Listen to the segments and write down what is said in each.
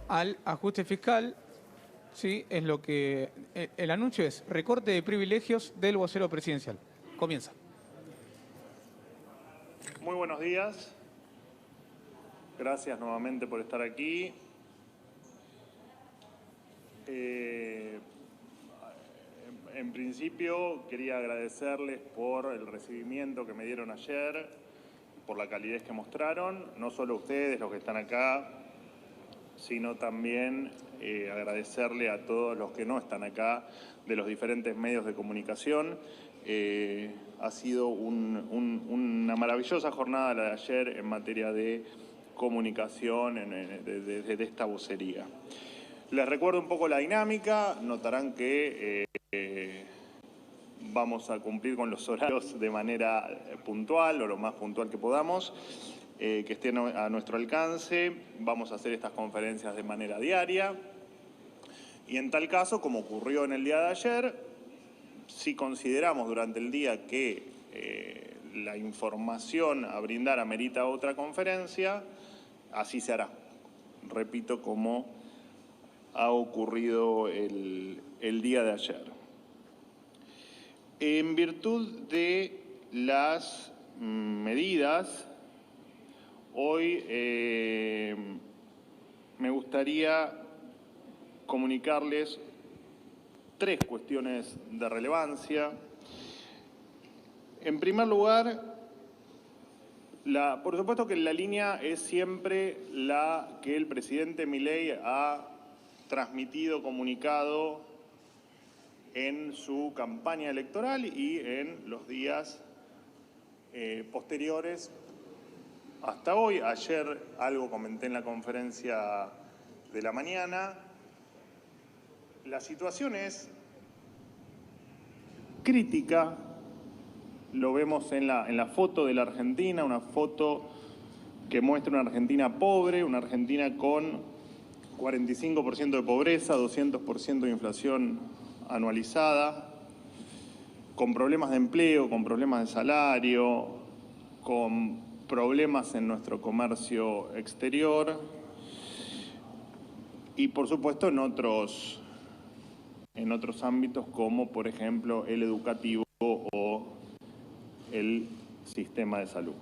al ajuste fiscal. Sí, es lo que... El anuncio es recorte de privilegios del vocero presidencial. Comienza. Muy buenos días. Gracias nuevamente por estar aquí. En principio quería agradecerles por el recibimiento que me dieron ayer, por la calidez que mostraron, no solo ustedes, los que están acá, sino también agradecerle a todos los que no están acá, de los diferentes medios de comunicación. Ha sido una maravillosa jornada la de ayer en materia de comunicación de esta vocería. Les recuerdo un poco la dinámica, notarán que vamos a cumplir con los horarios de manera puntual o lo más puntual que podamos, que estén a nuestro alcance. Vamos a hacer estas conferencias de manera diaria y en tal caso, como ocurrió en el día de ayer, si consideramos durante el día que la información a brindar amerita otra conferencia, así se hará. Repito, como ha ocurrido el día de ayer. En virtud de las medidas, hoy me gustaría comunicarles tres cuestiones de relevancia. En primer lugar, por supuesto que la línea es siempre la que el presidente Milei ha transmitido, comunicado en su campaña electoral y en los días posteriores hasta hoy. Ayer algo comenté en la conferencia de la mañana. La situación es crítica, lo vemos en la foto de la Argentina, una foto que muestra una Argentina pobre, una Argentina con 45% de pobreza, 200% de inflación anualizada, con problemas de empleo, con problemas de salario, con problemas en nuestro comercio exterior y, por supuesto, en otros ámbitos como, por ejemplo, el educativo o el sistema de salud.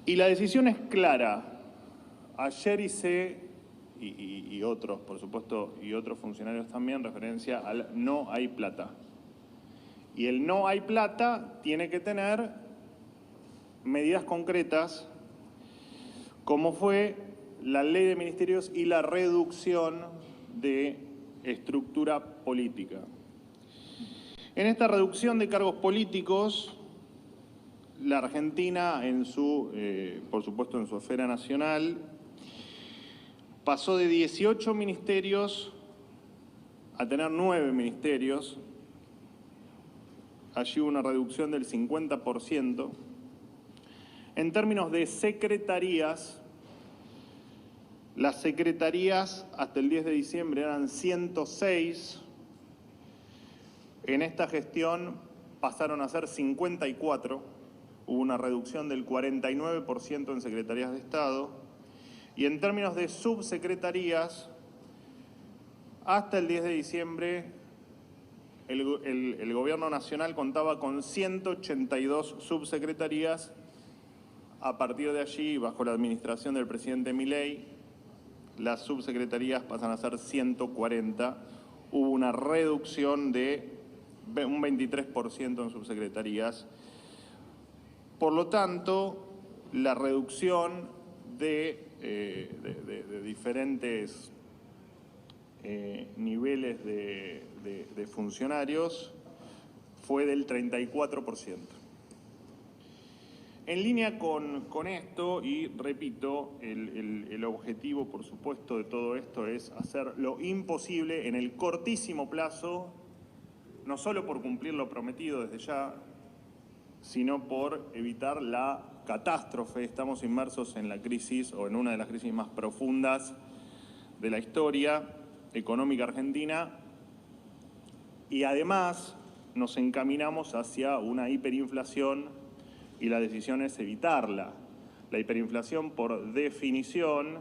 Y la decisión es clara. Ayer hice, y otros, por supuesto, y otros funcionarios también, referencia al no hay plata. Y el no hay plata tiene que tener medidas concretas, como fue la ley de ministerios y la reducción de estructura política. En esta reducción de cargos políticos, la Argentina, por supuesto en su esfera nacional, pasó de 18 ministerios a tener 9 ministerios. Allí hubo una reducción del 50%. En términos de secretarías, las secretarías hasta el 10 de diciembre eran 106. En esta gestión pasaron a ser 54. Hubo una reducción del 49% en secretarías de Estado. Y en términos de subsecretarías, hasta el 10 de diciembre el Gobierno Nacional contaba con 182 subsecretarías. A partir de allí, bajo la administración del presidente Milei, las subsecretarías pasan a ser 140. Hubo una reducción de un 23% en subsecretarías. Por lo tanto, la reducción de diferentes niveles de funcionarios fue del 34%. En línea con esto, y repito, el objetivo, por supuesto, de todo esto es hacer lo imposible en el cortísimo plazo, no solo por cumplir lo prometido desde ya, sino por evitar la catástrofe. Estamos inmersos en la crisis, o en una de las crisis más profundas de la historia económica argentina, y además nos encaminamos hacia una hiperinflación y la decisión es evitarla. La hiperinflación, por definición,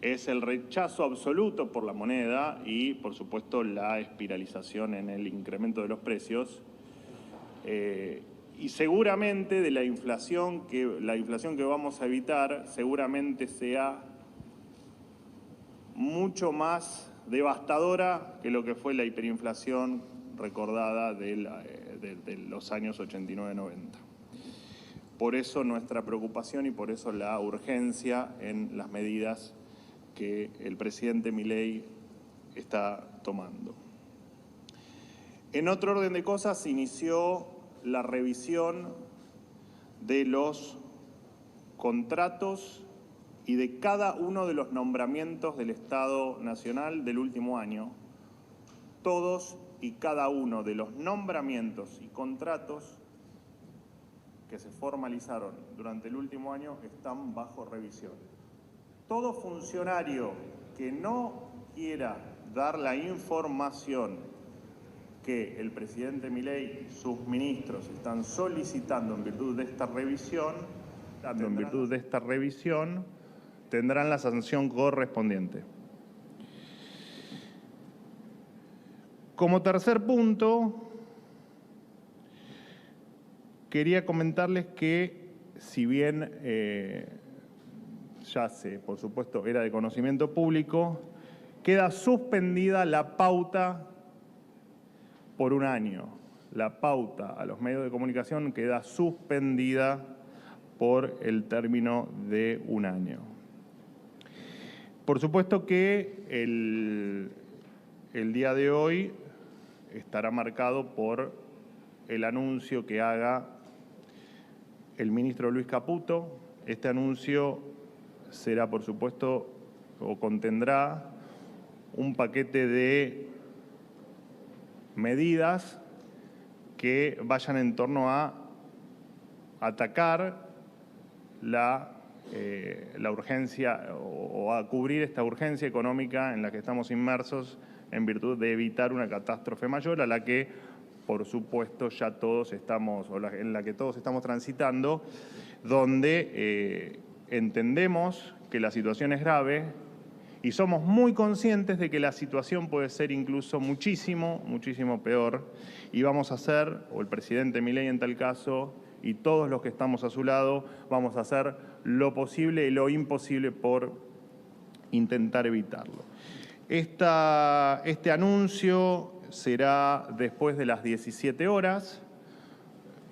es el rechazo absoluto por la moneda y, por supuesto, la espiralización en el incremento de los precios. Y seguramente de la inflación que vamos a evitar seguramente sea mucho más devastadora que lo que fue la hiperinflación recordada de los años 89-90. Por eso nuestra preocupación y por eso la urgencia en las medidas que el presidente Milei está tomando. En otro orden de cosas, se inició la revisión de los contratos y de cada uno de los nombramientos del Estado Nacional del último año. Todos y cada uno de los nombramientos y contratos que se formalizaron durante el último año están bajo revisión. Todo funcionario que no quiera dar la información que el presidente Milei y sus ministros están solicitando en virtud de esta revisión, tendrán la sanción correspondiente. Como tercer punto, quería comentarles que, si bien ya por supuesto, era de conocimiento público, queda suspendida la pauta por un año. La pauta a los medios de comunicación queda suspendida por el término de un año. Por supuesto que el día de hoy estará marcado por el anuncio que haga el ministro Luis Caputo. Este anuncio será, por supuesto, o contendrá un paquete de medidas que vayan en torno a atacar la urgencia o a cubrir esta urgencia económica en la que estamos inmersos en virtud de evitar una catástrofe mayor a la que, por supuesto, ya todos estamos, en la que todos estamos transitando, donde entendemos que la situación es grave y somos muy conscientes de que la situación puede ser incluso muchísimo, muchísimo peor, y vamos a hacer, o el presidente Milei en tal caso, y todos los que estamos a su lado, vamos a hacer lo posible y lo imposible por intentar evitarlo. Este anuncio será después de las 17 horas,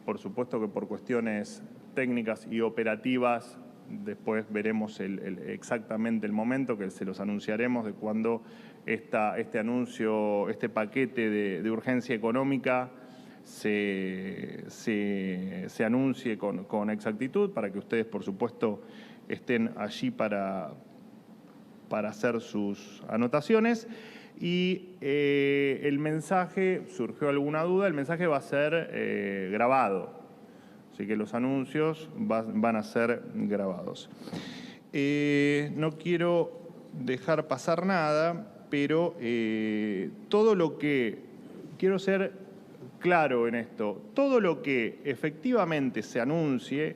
por supuesto que por cuestiones técnicas y operativas. Después veremos exactamente el momento que se los anunciaremos de cuando este anuncio, este paquete de urgencia económica se anuncie con exactitud, para que ustedes, por supuesto, estén allí para hacer sus anotaciones. Y el mensaje, surgió alguna duda, el mensaje va a ser grabado. Así que los anuncios van a ser grabados. No quiero dejar pasar nada, pero todo lo que, quiero ser claro en esto, todo lo que efectivamente se anuncie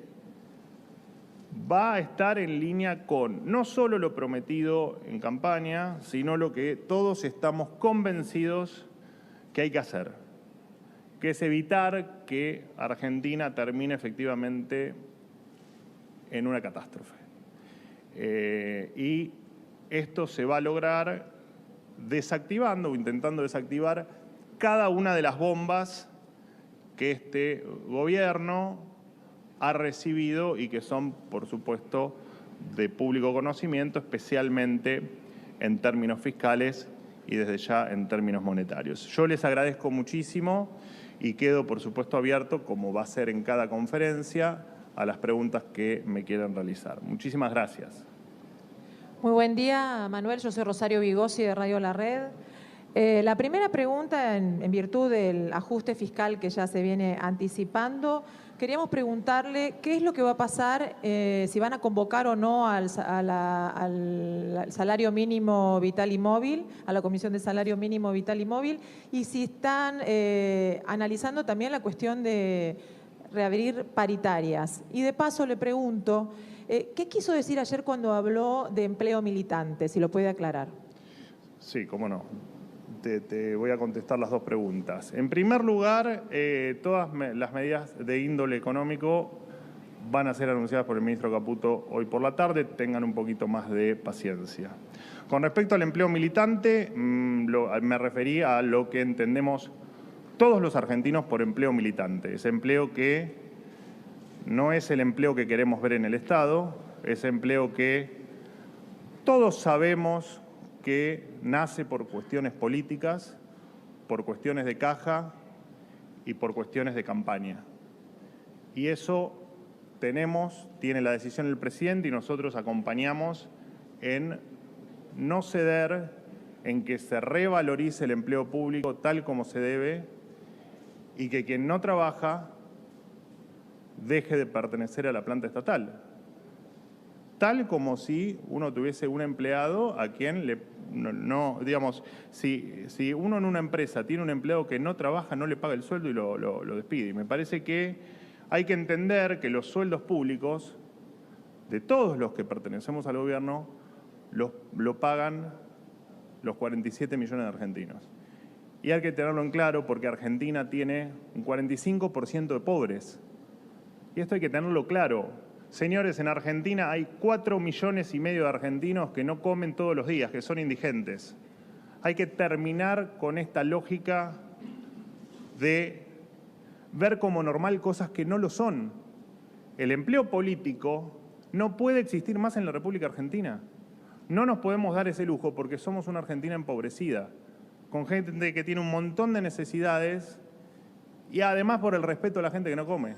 va a estar en línea con no solo lo prometido en campaña, sino lo que todos estamos convencidos que hay que hacer, que es evitar que Argentina termine efectivamente en una catástrofe. Y esto se va a lograr desactivando o intentando desactivar cada una de las bombas que este gobierno ha recibido y que son, por supuesto, de público conocimiento, especialmente en términos fiscales y desde ya en términos monetarios. Yo les agradezco muchísimo y quedo, por supuesto, abierto, como va a ser en cada conferencia, a las preguntas que me quieran realizar. Muchísimas gracias. Muy buen día, Manuel. Yo soy Rosario Vigosi de Radio La Red. La primera pregunta, en virtud del ajuste fiscal que ya se viene anticipando, queríamos preguntarle qué es lo que va a pasar, si van a convocar o no al salario mínimo vital y móvil, a la Comisión de Salario Mínimo Vital y Móvil, y si están analizando también la cuestión de reabrir paritarias. Y de paso le pregunto, ¿qué quiso decir ayer cuando habló de empleo militante? Si lo puede aclarar. Sí, cómo no. Te voy a contestar las dos preguntas. En primer lugar, todas las medidas de índole económico van a ser anunciadas por el ministro Caputo hoy por la tarde. Tengan un poquito más de paciencia. Con respecto al empleo militante, me referí a lo que entendemos todos los argentinos por empleo militante. Ese empleo que no es el empleo que queremos ver en el Estado, ese empleo que todos sabemos que nace por cuestiones políticas, por cuestiones de caja y por cuestiones de campaña. Y eso tiene la decisión del presidente y nosotros acompañamos en no ceder, en que se revalorice el empleo público tal como se debe y que quien no trabaja deje de pertenecer a la planta estatal. Tal como si uno tuviese un empleado a quien digamos, si uno en una empresa tiene un empleado que no trabaja, no le paga el sueldo y lo despide. Y me parece que hay que entender que los sueldos públicos de todos los que pertenecemos al gobierno lo pagan los 47 millones de argentinos. Y hay que tenerlo en claro porque Argentina tiene un 45% de pobres. Y esto hay que tenerlo claro. Señores, en Argentina hay 4,5 millones de argentinos que no comen todos los días, que son indigentes. Hay que terminar con esta lógica de ver como normal cosas que no lo son. El empleo político no puede existir más en la República Argentina. No nos podemos dar ese lujo porque somos una Argentina empobrecida, con gente que tiene un montón de necesidades y además por el respeto a la gente que no come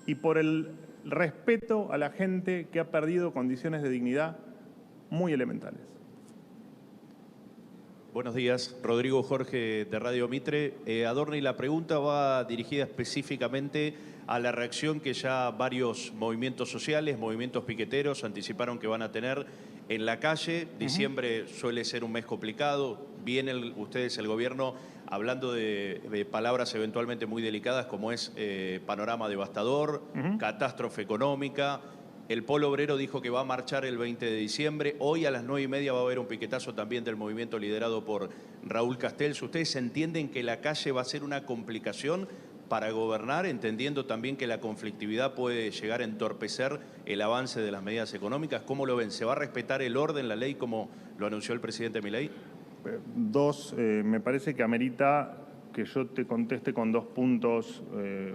y por el respeto a la gente que ha perdido condiciones de dignidad muy elementales. Buenos días, Rodrigo Jorge de Radio Mitre. Adorni, la pregunta va dirigida específicamente a la reacción que ya varios movimientos sociales, movimientos piqueteros anticiparon que van a tener en la calle. Diciembre suele ser un mes complicado. Vienen ustedes, el gobierno, hablando de palabras eventualmente muy delicadas como es panorama devastador, catástrofe económica. El Polo Obrero dijo que va a marchar el 20 de diciembre. Hoy a las 9:30 va a haber un piquetazo también del movimiento liderado por Raúl Castells. ¿Ustedes entienden que la calle va a ser una complicación para gobernar, entendiendo también que la conflictividad puede llegar a entorpecer el avance de las medidas económicas? ¿Cómo lo ven? ¿Se va a respetar el orden, la ley, como lo anunció el presidente Milei? Me parece que amerita que yo te conteste con dos puntos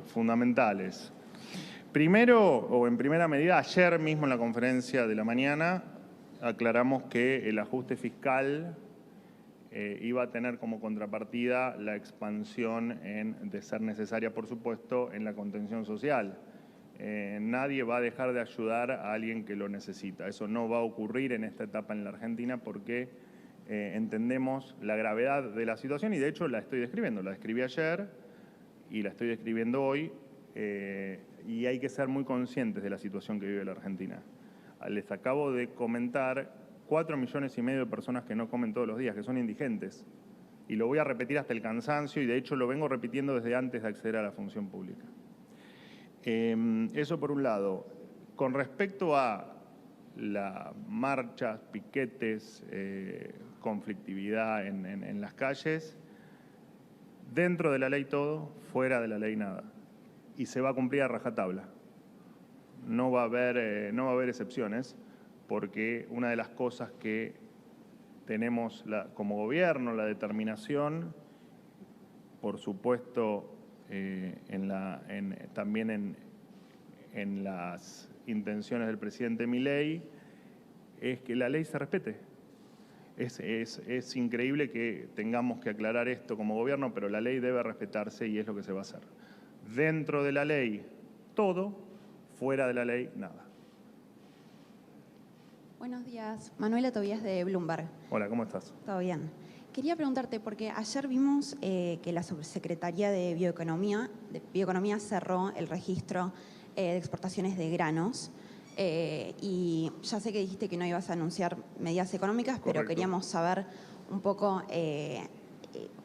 fundamentales. Primero, o en primera medida, ayer mismo en la conferencia de la mañana aclaramos que el ajuste fiscal iba a tener como contrapartida la expansión, de ser necesaria, por supuesto, en la contención social. Nadie va a dejar de ayudar a alguien que lo necesita. Eso no va a ocurrir en esta etapa en la Argentina porque entendemos la gravedad de la situación y de hecho la estoy describiendo. La describí ayer y la estoy describiendo hoy y hay que ser muy conscientes de la situación que vive la Argentina. Les acabo de comentar 4,5 millones de personas que no comen todos los días, que son indigentes. Y lo voy a repetir hasta el cansancio y de hecho lo vengo repitiendo desde antes de acceder a la función pública. Eso por un lado. Con respecto a las marchas, piquetes, conflictividad en las calles, dentro de la ley todo, fuera de la ley nada. Y se va a cumplir a rajatabla. No va a haber excepciones, porque una de las cosas que tenemos como gobierno, la determinación, por supuesto, también en las intenciones del presidente Milei, es que la ley se respete. Es increíble que tengamos que aclarar esto como gobierno, pero la ley debe respetarse y es lo que se va a hacer. Dentro de la ley, todo; fuera de la ley, nada. Buenos días, Manuela Tobías de Bloomberg. Hola, ¿cómo estás? Todo bien. Quería preguntarte, porque ayer vimos que la Subsecretaría de Bioeconomía cerró el registro de exportaciones de granos y ya sé que dijiste que no ibas a anunciar medidas económicas, Correcto. Pero queríamos saber un poco,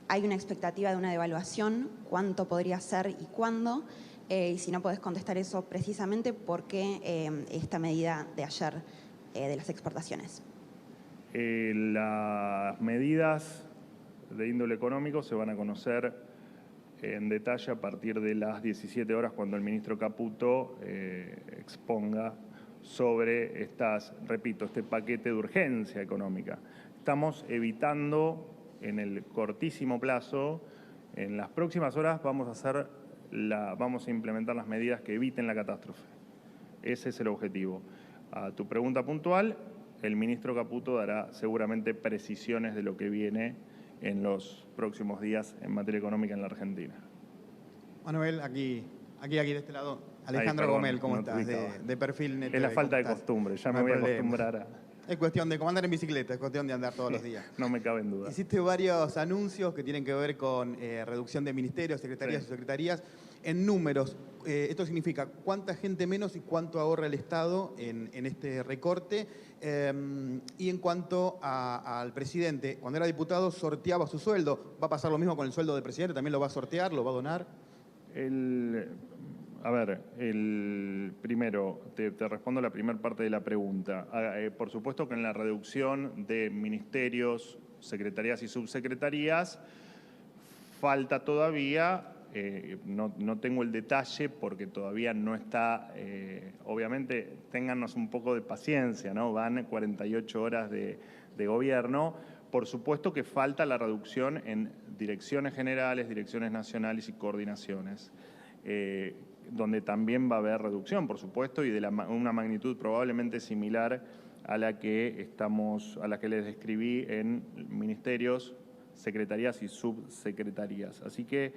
hay una expectativa de una devaluación, cuánto podría ser y cuándo, Y si no podés contestar eso precisamente, ¿por qué esta medida de ayer de las exportaciones? Las medidas de índole económico se van a conocer en detalle a partir de las 17 horas cuando el ministro Caputo exponga sobre este paquete de urgencia económica. Estamos evitando en el cortísimo plazo, en las próximas horas vamos a implementar las medidas que eviten la catástrofe. Ese es el objetivo. A tu pregunta puntual, el ministro Caputo dará seguramente precisiones de lo que viene en los próximos días en materia económica en la Argentina. Manuel, aquí de este lado. Alejandro Perdón, Gomel, ¿cómo no te estás? ubicaba. De Perfil Net. Es la TV, falta de ¿cómo estás? costumbre, ya No me voy hay a problema. acostumbrar a... Es cuestión de, como andar en bicicleta, es cuestión de andar todos los días. No me cabe en duda. Hiciste varios anuncios que tienen que ver con reducción de ministerios, secretarías y subsecretarías. En números, esto significa cuánta gente menos y cuánto ahorra el Estado en este recorte. Y en cuanto al presidente, cuando era diputado sorteaba su sueldo. ¿Va a pasar lo mismo con el sueldo del presidente? ¿También lo va a sortear? ¿Lo va a donar? Primero, te respondo la primera parte de la pregunta. Por supuesto que en la reducción de ministerios, secretarías y subsecretarías, falta todavía, no tengo el detalle porque todavía no está, obviamente, téngannos un poco de paciencia, ¿no? Van 48 horas de gobierno. Por supuesto que falta la reducción en direcciones generales, direcciones nacionales y coordinaciones, donde también va a haber reducción, por supuesto, y de una magnitud probablemente similar a la que les describí en ministerios, secretarías y subsecretarías. Así que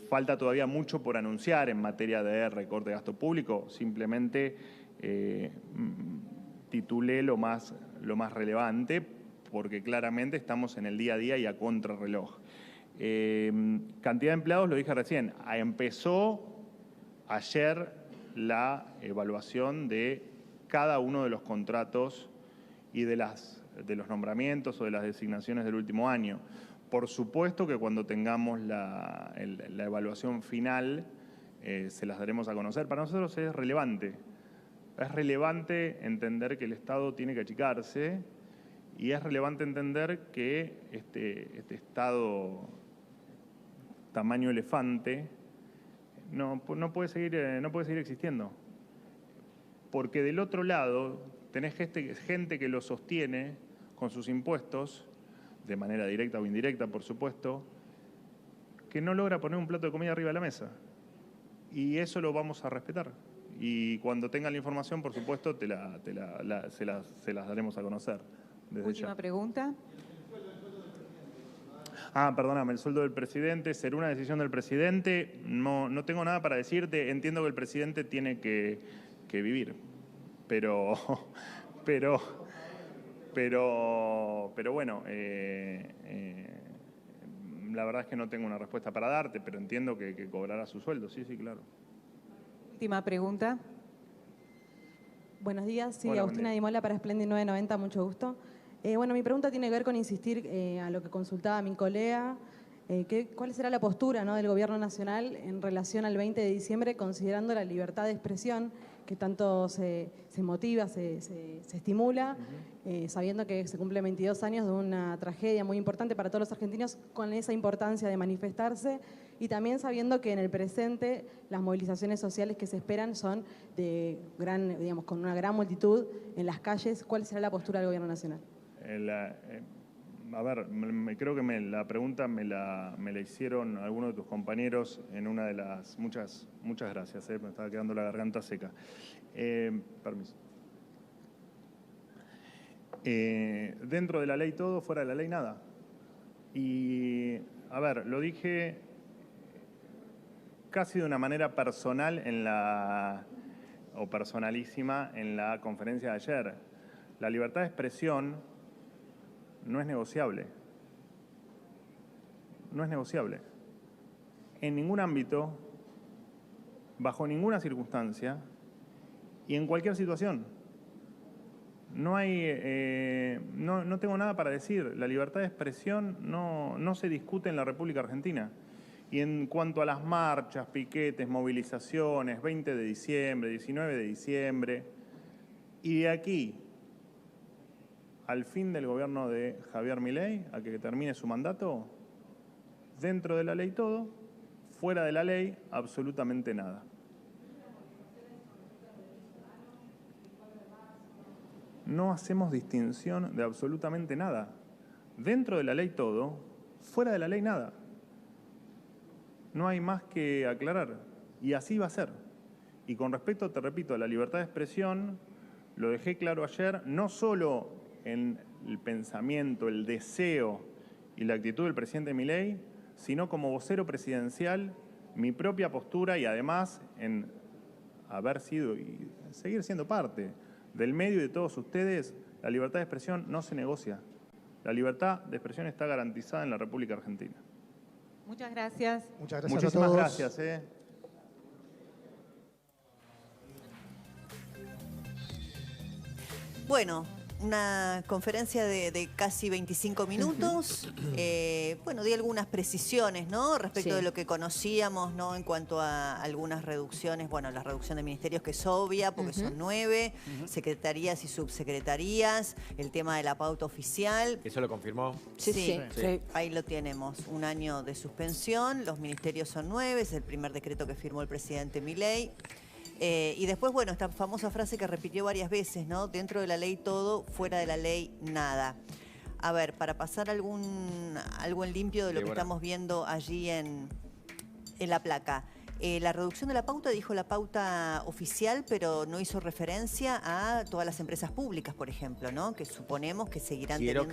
falta todavía mucho por anunciar en materia de recorte de gasto público. Simplemente titulé lo más relevante, porque claramente estamos en el día a día y a contrarreloj. Cantidad de empleados, lo dije recién, empezó ayer la evaluación de cada uno de los contratos y de los nombramientos o de las designaciones del último año. Por supuesto que cuando tengamos la evaluación final se las daremos a conocer. Para nosotros es relevante. Es relevante entender que el Estado tiene que achicarse y es relevante entender que este Estado tamaño elefante no puede seguir existiendo. Porque del otro lado tenés gente que lo sostiene con sus impuestos, de manera directa o indirecta, por supuesto, que no logra poner un plato de comida arriba de la mesa. Y eso lo vamos a respetar. Y cuando tengan la información, por supuesto, se las daremos a conocer. Última pregunta. Perdóname, el sueldo del presidente, ¿será una decisión del presidente? No tengo nada para decirte. Entiendo que el presidente tiene que vivir, pero bueno, la verdad es que no tengo una respuesta para darte, pero entiendo que cobrará su sueldo, sí, claro. Última pregunta. Buenos días, sí, Hola, Agustina Dimola para Splendid 990, mucho gusto. Bueno, mi pregunta tiene que ver con insistir a lo que consultaba mi colega. ¿Cuál será la postura, ¿no?, del Gobierno Nacional en relación al 20 de diciembre, considerando la libertad de expresión que tanto se motiva, se estimula, sabiendo que se cumplen 22 años de una tragedia muy importante para todos los argentinos, con esa importancia de manifestarse, y también sabiendo que en el presente las movilizaciones sociales que se esperan son de con una gran multitud en las calles? ¿Cuál será la postura del Gobierno Nacional? Creo que la pregunta me la hicieron algunos de tus compañeros en una de las... Muchas gracias, me estaba quedando la garganta seca. Permiso. Dentro de la ley todo, fuera de la ley nada. Y, lo dije casi de una manera personal o personalísima en la conferencia de ayer. La libertad de expresión no es negociable. No es negociable. En ningún ámbito, bajo ninguna circunstancia y en cualquier situación. No tengo nada para decir. La libertad de expresión no se discute en la República Argentina. Y en cuanto a las marchas, piquetes, movilizaciones, 20 de diciembre, 19 de diciembre, y de aquí al fin del gobierno de Javier Milei, a que termine su mandato, dentro de la ley todo, fuera de la ley absolutamente nada. No hacemos distinción de absolutamente nada. Dentro de la ley todo, fuera de la ley nada. No hay más que aclarar. Y así va a ser. Y con respecto, te repito, a la libertad de expresión, lo dejé claro ayer, no solo en el pensamiento, el deseo y la actitud del presidente Milei, sino como vocero presidencial, mi propia postura y además en haber sido y seguir siendo parte del medio y de todos ustedes, la libertad de expresión no se negocia. La libertad de expresión está garantizada en la República Argentina. Muchas gracias. Muchas gracias Muchísimas a todos. gracias. Bueno, una conferencia de casi 25 minutos. Bueno, di algunas precisiones, ¿no? Respecto de lo que conocíamos, ¿no? En cuanto a algunas reducciones. Bueno, la reducción de ministerios que es obvia, porque son 9, secretarías y subsecretarías, el tema de la pauta oficial. ¿Eso lo confirmó? Sí. Ahí lo tenemos, un año de suspensión, los ministerios son 9, es el primer decreto que firmó el presidente Milei. Y después, bueno, esta famosa frase que repitió varias veces, ¿no? Dentro de la ley todo, fuera de la ley nada. A ver, para pasar algo en limpio de lo que estamos viendo allí en la placa. La reducción de la pauta, dijo la pauta oficial, pero no hizo referencia a todas las empresas públicas, por ejemplo, ¿no? Que suponemos que seguirán teniendo